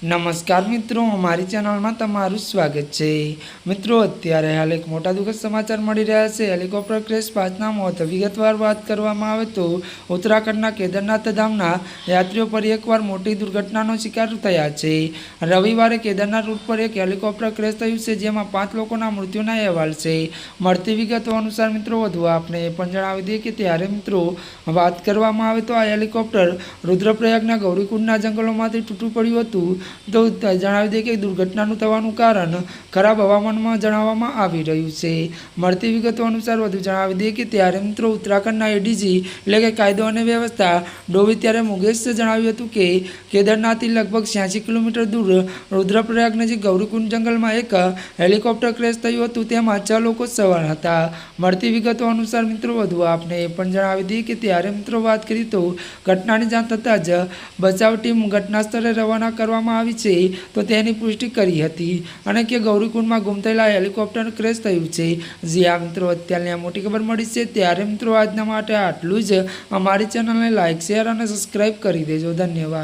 નમસ્કાર મિત્રો, અમારી ચેનલમાં તમારું સ્વાગત છે। મિત્રો, અત્યારે હાલ એક મોટા દુઃખદ સમાચાર મળી રહ્યા છે। હેલિકોપ્ટર ક્રેશ 5ના મોત। વિગતવાર વાત કરવામાં આવે તો ઉત્તરાખંડના કેદારનાથ ધામના યાત્રીઓ ફરી એકવાર મોટી દુર્ઘટનાનો શિકાર થયા છે। રવિવારે કેદારનાથ રૂટ પર એક હેલિકોપ્ટર ક્રેશ થયું છે, જેમાં 5 લોકોના મૃત્યુના અહેવાલ છે। મળતી વિગતો અનુસાર મિત્રો વધુ આપણે એ પણ જણાવી દઈએ કે ત્યારે મિત્રો વાત કરવામાં આવે તો આ હેલિકોપ્ટર રુદ્રપ્રયાગના ગૌરીકુંડના જંગલોમાંથી તૂટું પડ્યું હતું। તો જણાવી દઈએ કે દુર્ઘટનાનું થવાનું કારણ ખરાબ હવામાનમાં જણાવવામાં આવી રહ્યું છે। મળતી વિગતો અનુસાર વધુ જણાવી દઈએ કે ત્યારે મિત્રો ઉત્તરાખંડના એડીજી એટલે કે કાયદો અને વ્યવસ્થા ડોવી ત્યારે મુકેશ જણાવ્યું હતું કે કેદારનાથથી લગભગ 86 કિલોમીટર દૂર રુદ્રપ્રયાગ નજીક ગૌરીકુંડ જંગલમાં એક હેલિકોપ્ટર ક્રેશ થયું હતું, તેમાં 6 લોકો સવાર હતા। મળતી વિગતો અનુસાર મિત્રો વધુ આપણે એ પણ જણાવી દઈએ કે ત્યારે મિત્રો વાત કરીએ તો ઘટનાની જાણ થતાં જ બચાવ ટીમ ઘટના સ્થળે રવાના કરવામાં આવી છે, તો તેની પુષ્ટિ કરી હતી અને કે ગૌરીકુંડમાં ગુમ થયેલા હેલિકોપ્ટર ક્રેશ થયું છે। જી આ મિત્રો, અત્યારની આ મોટી ખબર મળી છે। ત્યારે મિત્રો આજના માટે આટલું જ। અમારી ચેનલને લાઇક, શેર અને સબસ્ક્રાઈબ કરી દેજો। ધન્યવાદ।